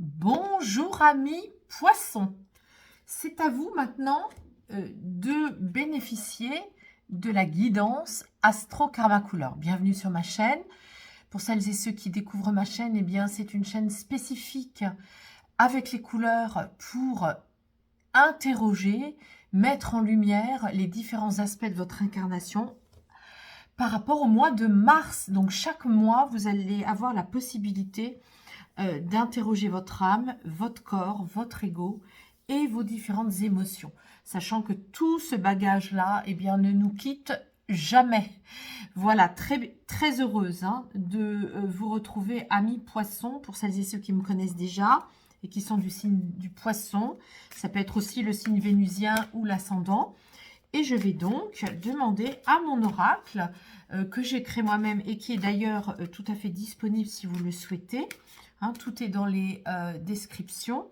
Bonjour amis poissons, c'est à vous maintenant de bénéficier de la guidance Astro Karma Couleur. Bienvenue sur ma chaîne. Pour celles et ceux qui découvrent ma chaîne, eh bien c'est une chaîne spécifique avec les couleurs pour interroger, mettre en lumière les différents aspects de votre incarnation par rapport au mois de mars. Donc chaque mois, vous allez avoir la possibilité d'interroger votre âme, votre corps, votre ego et vos différentes émotions. Sachant que tout ce bagage-là, eh bien, ne nous quitte jamais. Voilà, très heureuse de vous retrouver, amis poissons, pour celles et ceux qui me connaissent déjà et qui sont du signe du poisson. Ça peut être aussi le signe vénusien ou l'ascendant. Et je vais donc demander à mon oracle, que j'ai créé moi-même et qui est d'ailleurs tout à fait disponible si vous le souhaitez. Tout est dans les descriptions.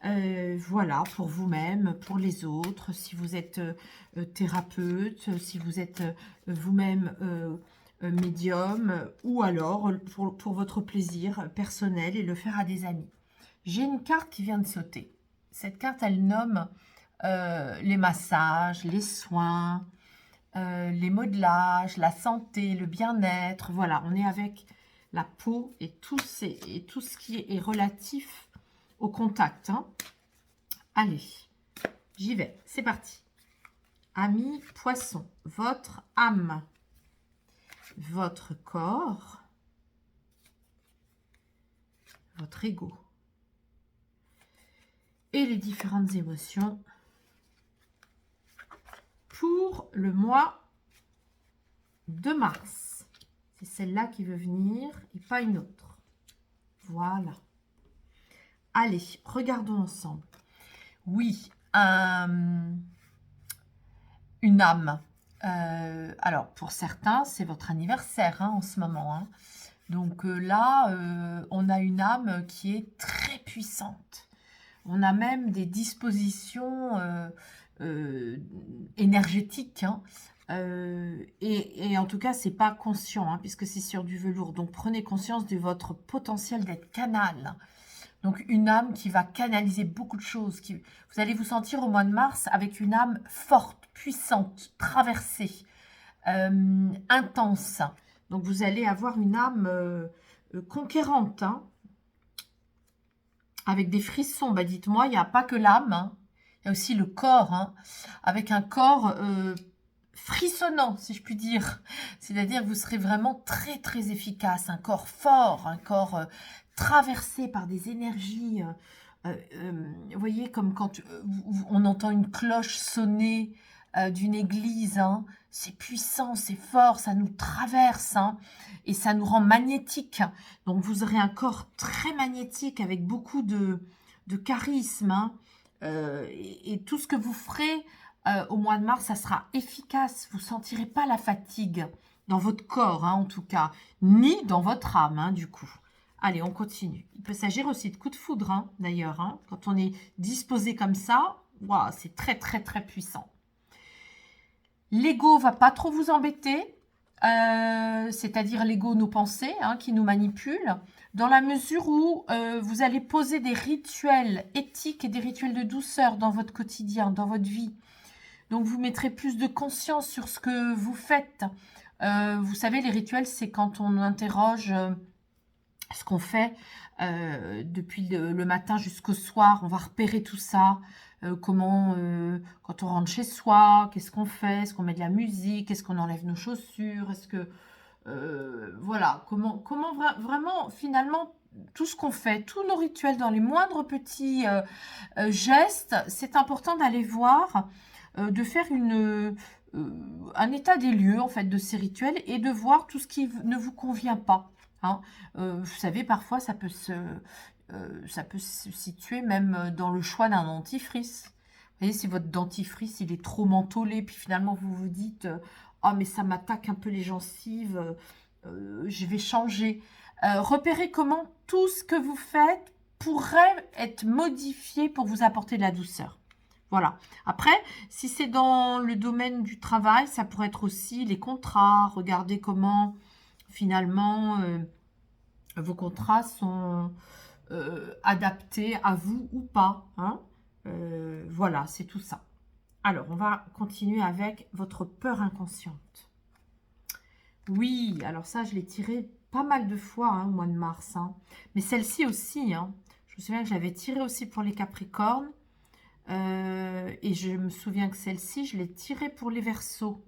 Voilà, pour vous-même, pour les autres, si vous êtes thérapeute, si vous êtes vous-même médium, ou alors pour votre plaisir personnel et le faire à des amis. J'ai une carte qui vient de sauter. Cette carte, elle nomme les massages, les soins, les modelages, la santé, le bien-être. Voilà, on est avec la peau et tout ce qui est relatif au contact. Allez, j'y vais, c'est parti. Amis poissons, votre âme, votre corps, votre ego et les différentes émotions pour le mois de mars. C'est celle-là qui veut venir et pas une autre. Voilà. Allez, regardons ensemble. Oui, une âme. Alors, pour certains, c'est votre anniversaire en ce moment. Donc là, on a une âme qui est très puissante. On a même des dispositions énergétiques. Et en tout cas, c'est pas conscient, puisque c'est sur du velours. Donc, prenez conscience de votre potentiel d'être canal. Donc, une âme qui va canaliser beaucoup de choses. Vous allez vous sentir au mois de mars avec une âme forte, puissante, traversée, intense. Donc, vous allez avoir une âme conquérante, avec des frissons. Bah, dites-moi, il n'y a pas que l'âme, il y a aussi le corps, avec un corps frissonnant, si je puis dire. C'est-à-dire que vous serez vraiment très, très efficace. Un corps fort, un corps traversé par des énergies. Vous voyez, comme quand on entend une cloche sonner d'une église. C'est puissant, c'est fort, ça nous traverse et ça nous rend magnétique. Donc, vous aurez un corps très magnétique avec beaucoup de charisme. Et tout ce que vous ferez au mois de mars, ça sera efficace. Vous ne sentirez pas la fatigue dans votre corps, en tout cas, ni dans votre âme, du coup. Allez, on continue. Il peut s'agir aussi de coups de foudre, d'ailleurs. Quand on est disposé comme ça, wow, c'est très, très, très puissant. L'ego va pas trop vous embêter, c'est-à-dire l'ego, nos pensées, qui nous manipulent, dans la mesure où vous allez poser des rituels éthiques et des rituels de douceur dans votre quotidien, dans votre vie. Donc, vous mettrez plus de conscience sur ce que vous faites. Vous savez, les rituels, c'est quand on interroge ce qu'on fait depuis le matin jusqu'au soir. On va repérer tout ça. Comment, quand on rentre chez soi, qu'est-ce qu'on fait? Est-ce qu'on met de la musique? Est-ce qu'on enlève nos chaussures? Est-ce que... voilà, comment vraiment, finalement, tout ce qu'on fait, tous nos rituels, dans les moindres petits gestes, c'est important d'aller voir, de faire un état des lieux, en fait, de ces rituels et de voir tout ce qui ne vous convient pas. Vous savez, parfois, ça peut se situer même dans le choix d'un dentifrice. Vous voyez, si votre dentifrice, il est trop mentholé, puis finalement, vous vous dites « Oh, mais ça m'attaque un peu les gencives, je vais changer. » Repérez comment tout ce que vous faites pourrait être modifié pour vous apporter de la douceur. Voilà. Après, si c'est dans le domaine du travail, ça pourrait être aussi les contrats. Regardez comment, finalement, vos contrats sont adapté à vous ou pas. Hein. Voilà, c'est tout ça. Alors, on va continuer avec votre peur inconsciente. Oui, alors ça, je l'ai tiré pas mal de fois hein, au mois de mars. Hein. Mais celle-ci aussi, hein. Je me souviens que j'avais tiré aussi pour les Capricornes. Et je me souviens que celle-ci, je l'ai tirée pour les Verseaux.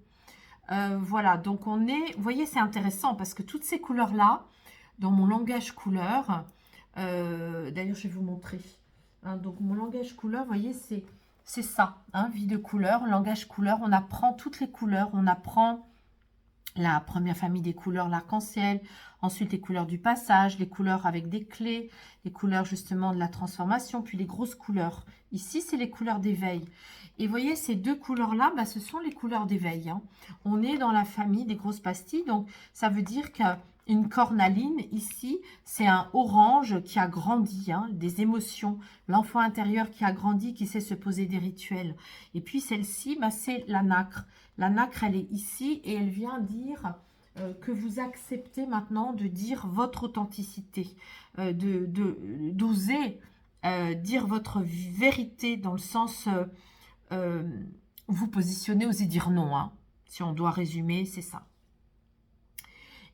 Voilà, donc on est... Vous voyez, c'est intéressant parce que toutes ces couleurs-là, dans mon langage couleur, d'ailleurs, je vais vous montrer. Hein, donc, mon langage couleur, vous voyez, c'est ça, hein, vie de couleur, langage couleur. On apprend toutes les couleurs, on apprend la première famille des couleurs, l'arc-en-ciel, ensuite les couleurs du passage, les couleurs avec des clés, les couleurs justement de la transformation, puis les grosses couleurs. Ici, c'est les couleurs d'éveil. Et vous voyez, ces deux couleurs-là, bah, ce sont les couleurs d'éveil. Hein. On est dans la famille des grosses pastilles, donc ça veut dire qu'une cornaline, ici, c'est un orange qui a grandi, hein, des émotions, l'enfant intérieur qui a grandi, qui sait se poser des rituels. Et puis celle-ci, bah, c'est la nacre. La nacre, elle est ici et elle vient dire que vous acceptez maintenant de dire votre authenticité, d'oser dire votre vérité dans le sens vous positionner, oser dire non. Hein. Si on doit résumer, c'est ça.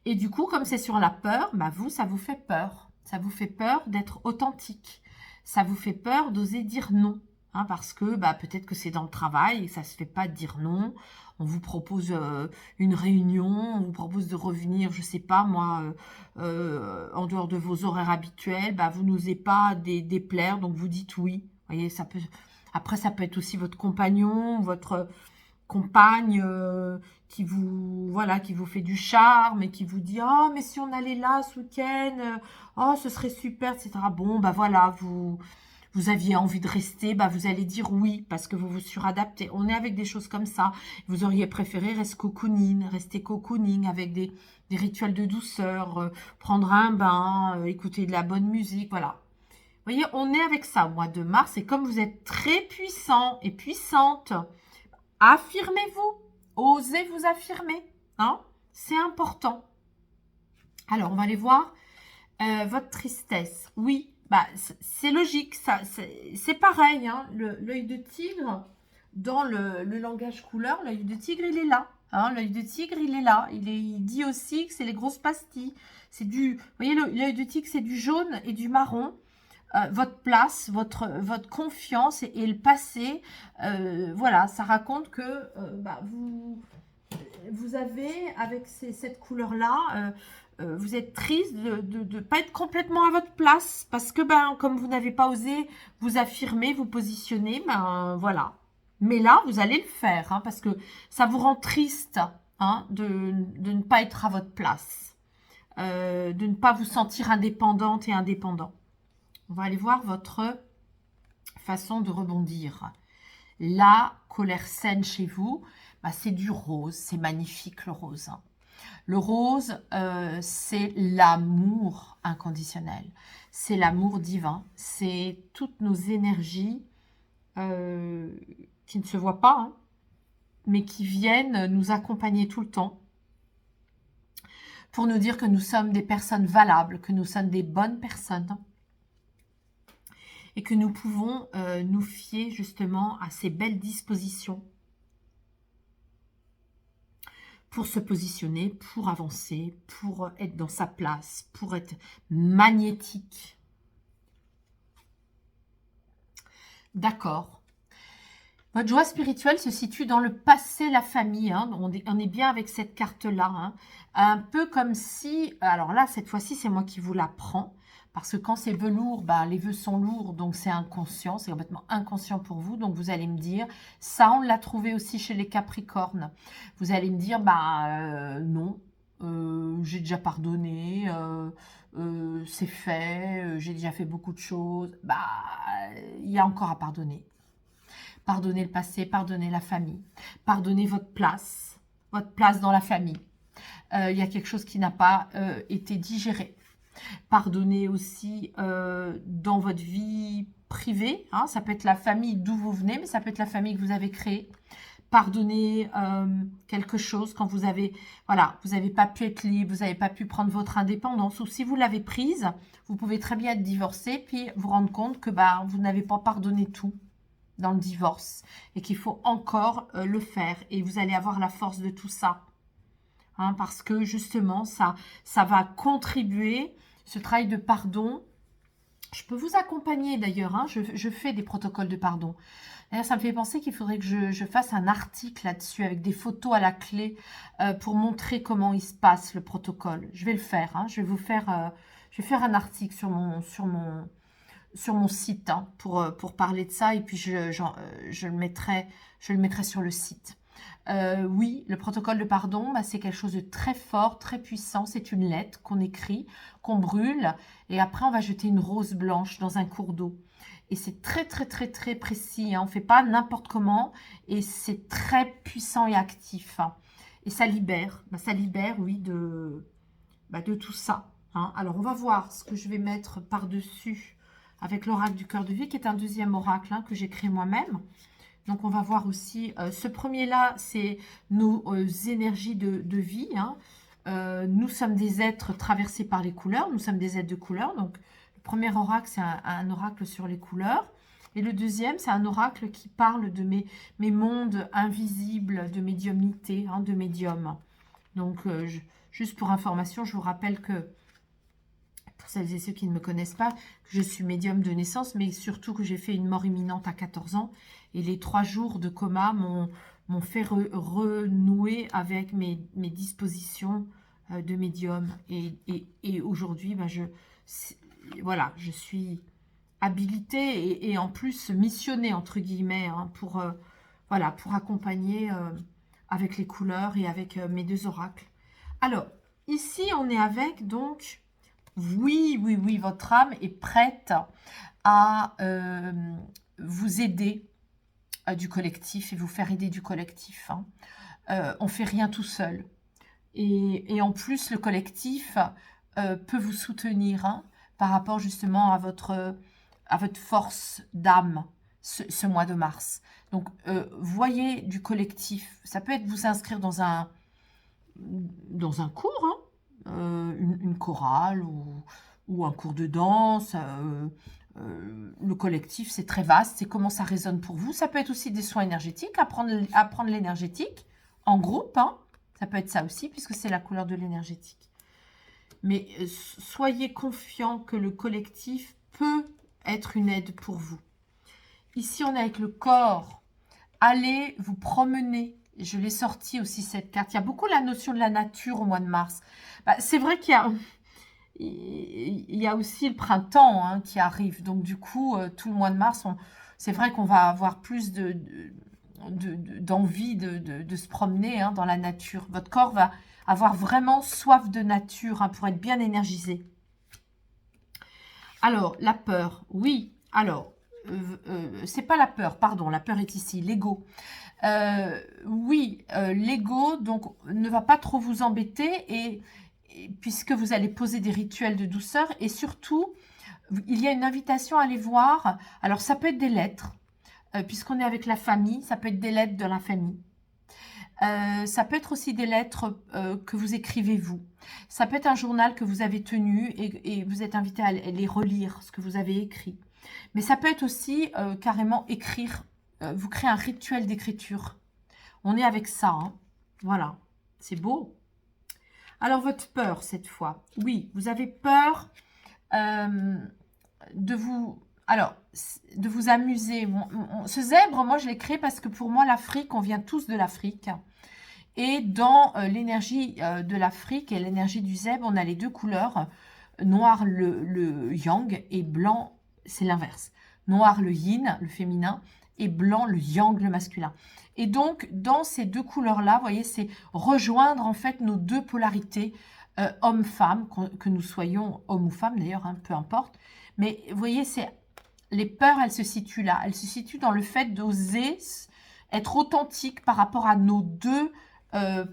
Et du coup, comme c'est sur la peur, bah vous, ça vous fait peur. Ça vous fait peur d'être authentique. Ça vous fait peur d'oser dire non. Hein, parce que bah, peut-être que c'est dans le travail et que ça ne se fait pas de dire non. On vous propose une réunion, on vous propose de revenir, je ne sais pas moi, en dehors de vos horaires habituels. Bah, vous n'osez pas déplaire, donc vous dites oui. Vous voyez, ça peut... Après, ça peut être aussi votre compagnon, votre compagne qui vous voilà, qui vous fait du charme et qui vous dit oh mais si on allait là ce week-end, oh ce serait super, etc. Bon bah voilà, vous aviez envie de rester, bah vous allez dire oui parce que vous vous suradaptez. On est avec des choses comme ça. Vous auriez préféré rester cocooning avec des rituels de douceur, prendre un bain, écouter de la bonne musique, voilà. Vous voyez, on est avec ça au mois de mars et comme vous êtes très puissant et puissante, affirmez-vous, osez vous affirmer, hein, c'est important. Alors, on va aller voir votre tristesse. Oui, bah, c'est logique, ça, c'est pareil, hein, l'œil de tigre, dans le langage couleur, l'œil de tigre, il est là. Hein, l'œil de tigre, il est là. Il dit aussi que c'est les grosses pastilles. C'est du, vous voyez, l'œil de tigre, c'est du jaune et du marron. Votre place, votre confiance et le passé, voilà, ça raconte que bah, vous avez, avec cette couleur-là, vous êtes triste de ne pas être complètement à votre place, parce que ben, comme vous n'avez pas osé vous affirmer, vous positionner, ben voilà. Mais là, vous allez le faire, hein, parce que ça vous rend triste hein, de ne pas être à votre place, de ne pas vous sentir indépendante et indépendant. On va aller voir votre façon de rebondir. La colère saine chez vous, bah, c'est du rose. C'est magnifique le rose. Hein. Le rose, c'est l'amour inconditionnel. C'est l'amour divin. C'est toutes nos énergies qui ne se voient pas, hein, mais qui viennent nous accompagner tout le temps pour nous dire que nous sommes des personnes valables, que nous sommes des bonnes personnes. Et que nous pouvons nous fier justement à ces belles dispositions pour se positionner, pour avancer, pour être dans sa place, pour être magnétique. D'accord. Votre joie spirituelle se situe dans le passé, la famille. Hein. On est bien avec cette carte-là. Hein. Un peu comme si... Alors là, cette fois-ci, c'est moi qui vous la prends. Parce que quand c'est velours, bah, les vœux sont lourds, donc c'est inconscient, c'est complètement inconscient pour vous. Donc vous allez me dire, ça on l'a trouvé aussi chez les Capricornes. Vous allez me dire, bah non, j'ai déjà pardonné, c'est fait, j'ai déjà fait beaucoup de choses. Bah, il y a encore à pardonner. Pardonnez le passé, pardonnez la famille, pardonnez votre place dans la famille. Il y a quelque chose qui n'a pas été digéré. Pardonnez aussi dans votre vie privée. Hein, ça peut être la famille d'où vous venez, mais ça peut être la famille que vous avez créée. pardonner quelque chose quand vous avez, voilà, vous n'avez pas pu être libre, vous n'avez pas pu prendre votre indépendance, ou si vous l'avez prise, vous pouvez très bien être divorcé, puis vous rendre compte que bah, vous n'avez pas pardonné tout dans le divorce, et qu'il faut encore le faire, et vous allez avoir la force de tout ça. Hein, parce que justement, ça va contribuer, ce travail de pardon. Je peux vous accompagner d'ailleurs, hein, je fais des protocoles de pardon. D'ailleurs, ça me fait penser qu'il faudrait que je fasse un article là-dessus avec des photos à la clé pour montrer comment il se passe le protocole. Je vais le faire, hein, je vais faire un article sur mon site hein, pour parler de ça et puis je le mettrai sur le site. Oui, le protocole de pardon, bah, c'est quelque chose de très fort, très puissant. C'est une lettre qu'on écrit, qu'on brûle, et après on va jeter une rose blanche dans un cours d'eau. Et c'est très, très, très, très précis. Hein. On ne fait pas n'importe comment, et c'est très puissant et actif. Hein. Et ça libère, oui, de tout ça. Hein. Alors, on va voir ce que je vais mettre par-dessus avec l'oracle du cœur de vie, qui est un deuxième oracle hein, que j'ai créé moi-même. Donc, on va voir aussi, ce premier-là, c'est nos énergies de vie. Hein. Nous sommes des êtres traversés par les couleurs. Nous sommes des êtres de couleurs. Donc, le premier oracle, c'est un oracle sur les couleurs. Et le deuxième, c'est un oracle qui parle de mes mondes invisibles de médiumnité, hein, de médium. Donc, juste pour information, je vous rappelle que, pour celles et ceux qui ne me connaissent pas, que je suis médium de naissance, mais surtout que j'ai fait une mort imminente à 14 ans. Et les 3 jours de coma m'ont fait renouer avec mes dispositions de médium. Et aujourd'hui, ben voilà, je suis habilitée et en plus missionnée, entre guillemets, hein, pour accompagner avec les couleurs et avec mes 2 oracles. Alors, ici, on est avec, donc, oui, votre âme est prête à vous aider du collectif et vous faire aider du collectif. Hein. On ne fait rien tout seul. Et en plus, le collectif peut vous soutenir hein, par rapport justement à votre force d'âme ce mois de mars. Donc, voyez du collectif. Ça peut être vous inscrire dans un cours, hein, une chorale ou un cours de danse. Le collectif, c'est très vaste. C'est comment ça résonne pour vous. Ça peut être aussi des soins énergétiques, apprendre l'énergétique en groupe. Hein. Ça peut être ça aussi, puisque c'est la couleur de l'énergétique. Mais soyez confiants que le collectif peut être une aide pour vous. Ici, on est avec le corps. Allez vous promener. Je l'ai sorti aussi, cette carte. Il y a beaucoup la notion de la nature au mois de mars. Bah, c'est vrai qu'il y a aussi le printemps hein, qui arrive. Donc, du coup, tout le mois de mars, c'est vrai qu'on va avoir plus d'envie de se promener hein, dans la nature. Votre corps va avoir vraiment soif de nature hein, pour être bien énergisé. Alors, la peur, oui. Alors, c'est pas la peur, pardon, la peur est ici, l'ego. Oui, l'ego, donc, ne va pas trop vous embêter puisque vous allez poser des rituels de douceur et surtout, il y a une invitation à aller voir. Alors, ça peut être des lettres, puisqu'on est avec la famille, ça peut être des lettres de la famille. Ça peut être aussi des lettres que vous écrivez vous. Ça peut être un journal que vous avez tenu et vous êtes invité à les relire, ce que vous avez écrit. Mais ça peut être aussi carrément écrire, vous créez un rituel d'écriture. On est avec ça, hein. Voilà, c'est beau. Alors votre peur cette fois, oui, vous avez peur de vous amuser. Ce zèbre, moi je l'ai créé parce que pour moi l'Afrique, on vient tous de l'Afrique. Et dans l'énergie de l'Afrique et l'énergie du zèbre, on a les 2 couleurs. Noir le yang et blanc, c'est l'inverse. Noir le yin, le féminin, et blanc le yang, le masculin. Et donc, dans ces 2 couleurs-là, vous voyez, c'est rejoindre en fait nos 2 polarités, homme-femme, que nous soyons homme ou femme d'ailleurs, hein, peu importe. Mais vous voyez, les peurs, elles se situent là. Elles se situent dans le fait d'oser être authentique par rapport à nos 2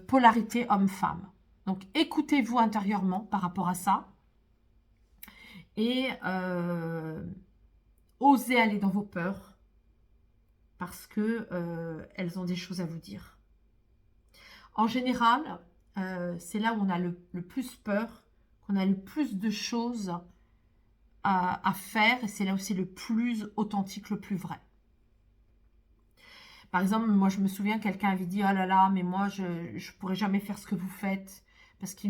polarités homme-femme. Donc, écoutez-vous intérieurement par rapport à ça. Et osez aller dans vos peurs. parce que elles ont des choses à vous dire. En général, c'est là où on a le plus peur, qu'on a le plus de choses à faire, et c'est là où c'est le plus authentique, le plus vrai. Par exemple, moi je me souviens, quelqu'un avait dit « Oh là là, mais moi je ne pourrais jamais faire ce que vous faites ». Parce que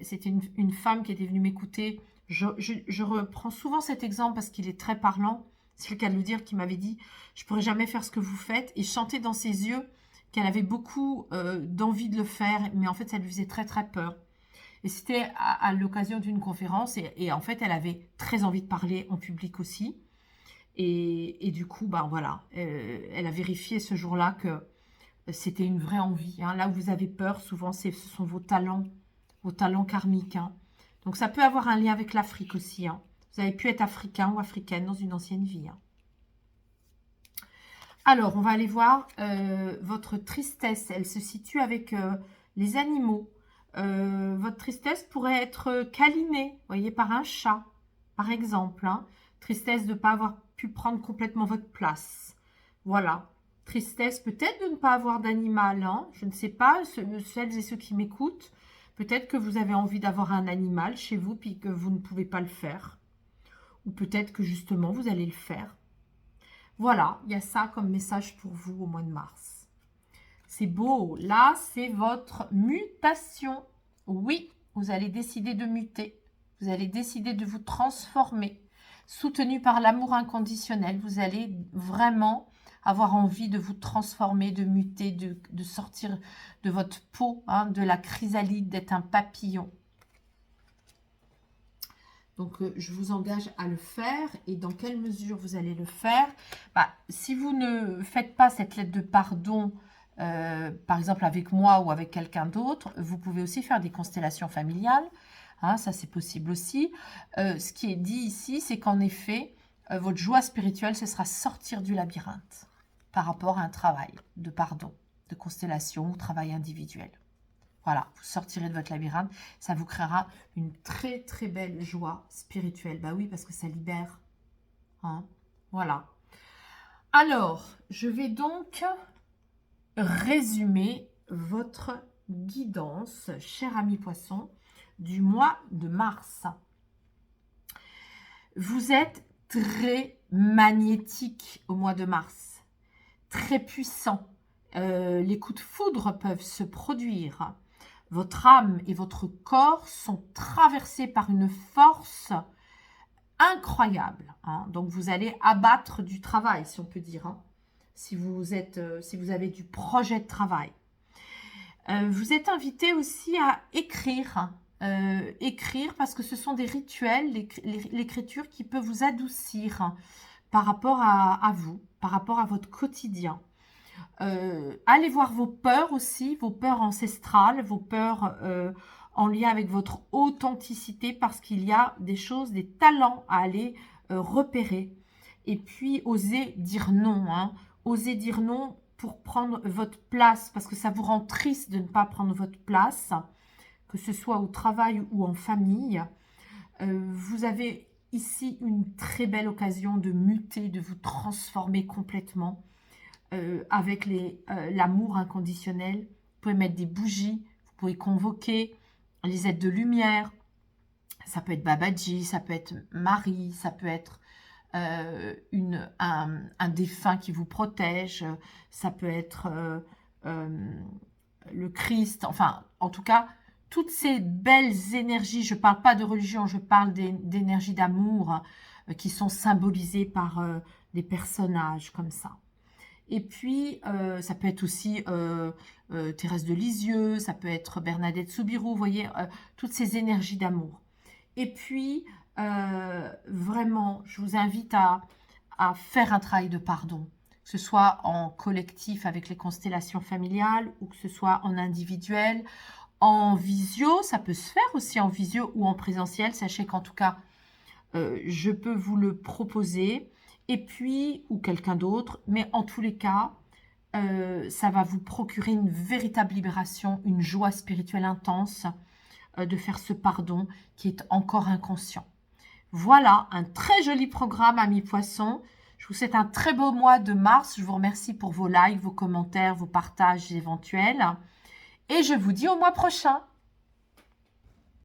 c'était une femme qui était venue m'écouter. Je reprends souvent cet exemple parce qu'il est très parlant. C'est le cas de le dire, qui m'avait dit « Je ne pourrais jamais faire ce que vous faites ». Et je sentais dans ses yeux qu'elle avait beaucoup d'envie de le faire, mais en fait ça lui faisait très très peur. Et c'était à l'occasion d'une conférence, et en fait elle avait très envie de parler en public aussi. Et du coup, ben voilà, elle a vérifié ce jour-là que c'était une vraie envie. Hein. Là où vous avez peur, souvent, ce sont vos talents karmiques. Hein. Donc ça peut avoir un lien avec l'Afrique aussi. Hein. Vous avez pu être africain ou africaine dans une ancienne vie. Hein. Alors, on va aller voir votre tristesse. Elle se situe avec les animaux. Votre tristesse pourrait être câlinée, voyez, par un chat, par exemple. Hein. Tristesse de ne pas avoir pu prendre complètement votre place. Voilà. Tristesse peut-être de ne pas avoir d'animal. Hein. Je ne sais pas, celles et ceux qui m'écoutent, peut-être que vous avez envie d'avoir un animal chez vous puis que vous ne pouvez pas le faire. Ou peut-être que justement, vous allez le faire. Voilà, il y a ça comme message pour vous au mois de mars. C'est beau. Là, c'est votre mutation. Oui, vous allez décider de muter. Vous allez décider de vous transformer. Soutenu par l'amour inconditionnel, vous allez vraiment avoir envie de vous transformer, de muter, de sortir de votre peau, hein, de la chrysalide, d'être un papillon. Donc, je vous engage à le faire. Et dans quelle mesure vous allez le faire? Si vous ne faites pas cette lettre de pardon, par exemple avec moi ou avec quelqu'un d'autre, vous pouvez aussi faire des constellations familiales. Hein, ça, c'est possible aussi. Ce qui est dit ici, c'est qu'en effet, votre joie spirituelle, ce sera sortir du labyrinthe par rapport à un travail de pardon, de constellation ou travail individuel. Voilà, vous sortirez de votre labyrinthe, ça vous créera une très très belle joie spirituelle. Bah oui, parce que ça libère. Hein, voilà. Alors, je vais donc résumer votre guidance, cher ami poisson, du mois de mars. Vous êtes très magnétique au mois de mars, très puissant. Les coups de foudre peuvent se produire. Votre âme et votre corps sont traversés par une force incroyable. Hein. Donc, vous allez abattre du travail, si on peut dire, hein, si vous avez du projet de travail. Vous êtes invité aussi à écrire. Écrire parce que ce sont des rituels, l'écriture qui peut vous adoucir par rapport à vous, par rapport à votre quotidien. Allez voir vos peurs aussi, vos peurs ancestrales, vos peurs en lien avec votre authenticité, parce qu'il y a des choses, des talents à aller repérer. Et puis, osez dire non. Hein. Osez dire non pour prendre votre place, parce que ça vous rend triste de ne pas prendre votre place, que ce soit au travail ou en famille. Vous avez ici une très belle occasion de muter, de vous transformer complètement. Avec l'amour inconditionnel. Vous pouvez mettre des bougies, vous pouvez convoquer les êtres de lumière. Ça peut être Babaji, ça peut être Marie, ça peut être un défunt qui vous protège, ça peut être le Christ. Enfin, en tout cas, toutes ces belles énergies, je ne parle pas de religion, je parle d'énergie d'amour qui sont symbolisées par des personnages comme ça. Et puis, ça peut être aussi Thérèse de Lisieux, ça peut être Bernadette Soubirous, vous voyez, toutes ces énergies d'amour. Et puis, vraiment, je vous invite à faire un travail de pardon, que ce soit en collectif avec les constellations familiales ou que ce soit en individuel, en visio, ça peut se faire aussi en visio ou en présentiel. Sachez qu'en tout cas, je peux vous le proposer. Et puis, ou quelqu'un d'autre, mais en tous les cas, ça va vous procurer une véritable libération, une joie spirituelle intense de faire ce pardon qui est encore inconscient. Voilà, un très joli programme, amis poissons. Je vous souhaite un très beau mois de mars. Je vous remercie pour vos likes, vos commentaires, vos partages éventuels. Et je vous dis au mois prochain.